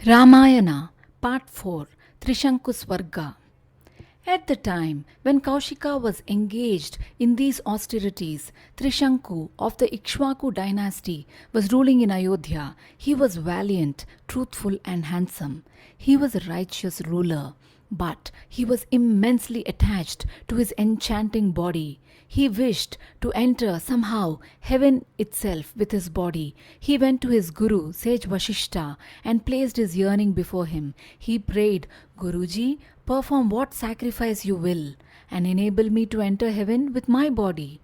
Ramayana, Part 4, Trishanku Swarga. At the time when Kaushika was engaged in these austerities, Trishanku of the Ikshvaku dynasty was ruling in Ayodhya. He was valiant, truthful, and handsome. He was a righteous ruler, but he was immensely attached to his enchanting body. He wished to enter somehow heaven itself with his body. He went to his guru, sage Vashishta, and placed his yearning before him. He prayed, Guruji, perform what sacrifice you will, and enable me to enter heaven with my body.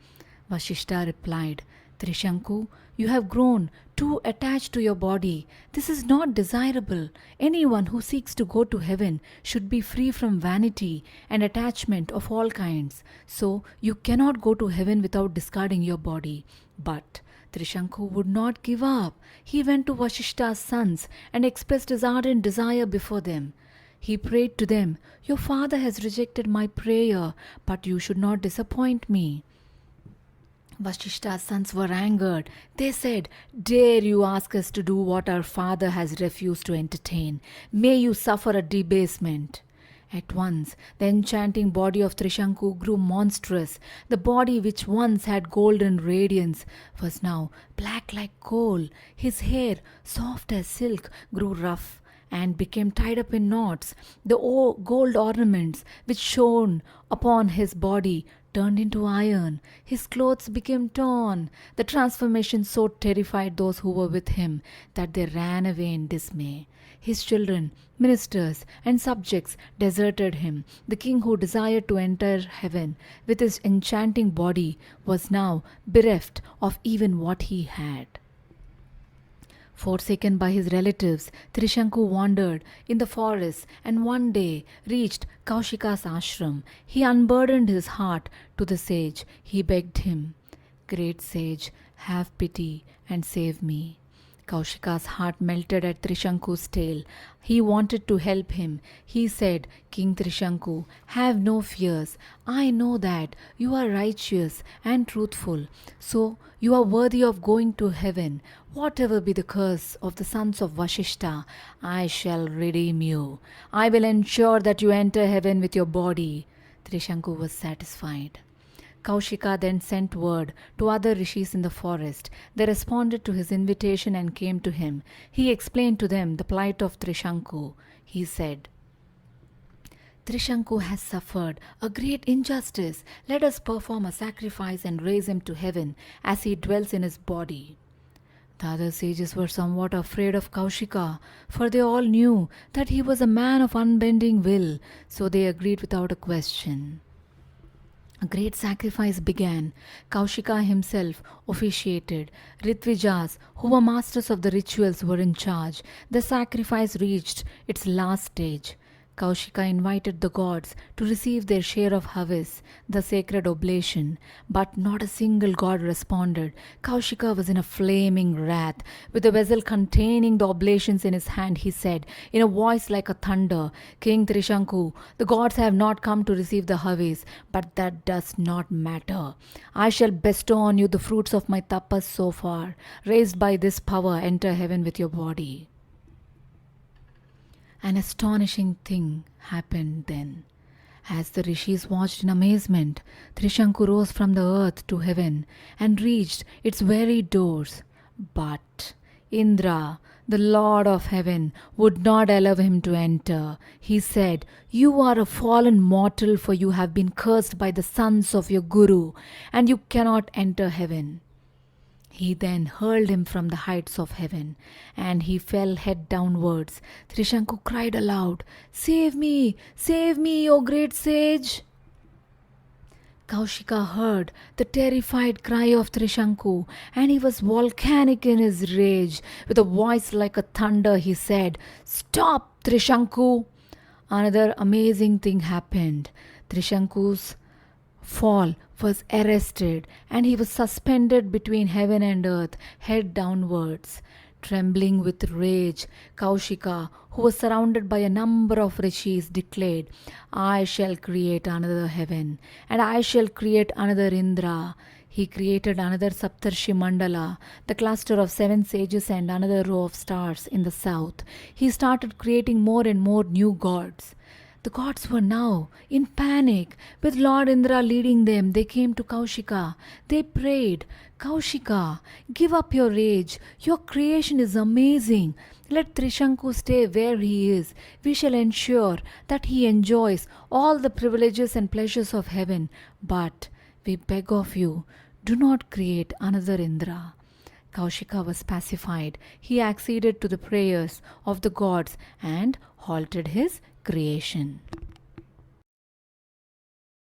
Vashishta replied, Trishanku, you have grown too attached to your body. This is not desirable. Anyone who seeks to go to heaven should be free from vanity and attachment of all kinds. So you cannot go to heaven without discarding your body. But Trishanku would not give up. He went to Vashishta's sons and expressed his ardent desire before them. He prayed to them, Your father has rejected my prayer, but you should not disappoint me. Vashishta's sons were angered. They said, Dare you ask us to do what our father has refused to entertain? May you suffer a debasement. At once, the enchanting body of Trishanku grew monstrous. The body which once had golden radiance was now black like coal. His hair, soft as silk, grew rough and became tied up in knots. The gold ornaments which shone upon his body turned into iron. His clothes became torn. The transformation so terrified those who were with him that they ran away in dismay. His children, ministers, and subjects deserted him. The king who desired to enter heaven with his enchanting body was now bereft of even what he had. Forsaken by his relatives, Trishanku wandered in the forest and one day reached Kaushika's ashram. He unburdened his heart to the sage. He begged him, Great sage, have pity and save me. Kaushika's heart melted at Trishanku's tale. He wanted to help him. He said, King Trishanku, have no fears. I know that you are righteous and truthful, so you are worthy of going to heaven. Whatever be the curse of the sons of Vashishta, I shall redeem you. I will ensure that you enter heaven with your body. Trishanku was satisfied. Kaushika then sent word to other rishis in the forest. They responded to his invitation and came to him. He explained to them the plight of Trishanku. He said, Trishanku has suffered a great injustice. Let us perform a sacrifice and raise him to heaven as he dwells in his body. The other sages were somewhat afraid of Kaushika, for they all knew that he was a man of unbending will, so they agreed without a question. A great sacrifice began. Kaushika himself officiated. Ritvijas, who were masters of the rituals, were in charge. The sacrifice reached its last stage. Kaushika invited the gods to receive their share of Havis, the sacred oblation, but not a single god responded. Kaushika was in a flaming wrath. With the vessel containing the oblations in his hand, he said, in a voice like a thunder, King Trishanku, the gods have not come to receive the Havis, but that does not matter. I shall bestow on you the fruits of my tapas so far. Raised by this power, enter heaven with your body. An astonishing thing happened then. As the rishis watched in amazement, Trishanku rose from the earth to heaven and reached its very doors. But Indra, the Lord of heaven, would not allow him to enter. He said, You are a fallen mortal, for you have been cursed by the sons of your guru, and you cannot enter heaven. He then hurled him from the heights of heaven, and he fell head downwards. Trishanku cried aloud, Save me, O great sage! Kaushika heard the terrified cry of Trishanku, and he was volcanic in his rage. With a voice like a thunder, he said, Stop, Trishanku! Another amazing thing happened. Trishanku's fall was arrested, and he was suspended between heaven and earth, head downwards. Trembling with rage, Kaushika, who was surrounded by a number of rishis, declared, I shall create another heaven, and I shall create another Indra. He created another Saptarshi Mandala, the cluster of 7 sages and another row of stars in the south. He started creating more and more new gods. The gods were now in panic. With Lord Indra leading them, they came to Kaushika. They prayed, Kaushika, give up your rage. Your creation is amazing. Let Trishanku stay where he is. We shall ensure that he enjoys all the privileges and pleasures of heaven. But we beg of you, do not create another Indra. Kaushika was pacified. He acceded to the prayers of the gods and halted his creation.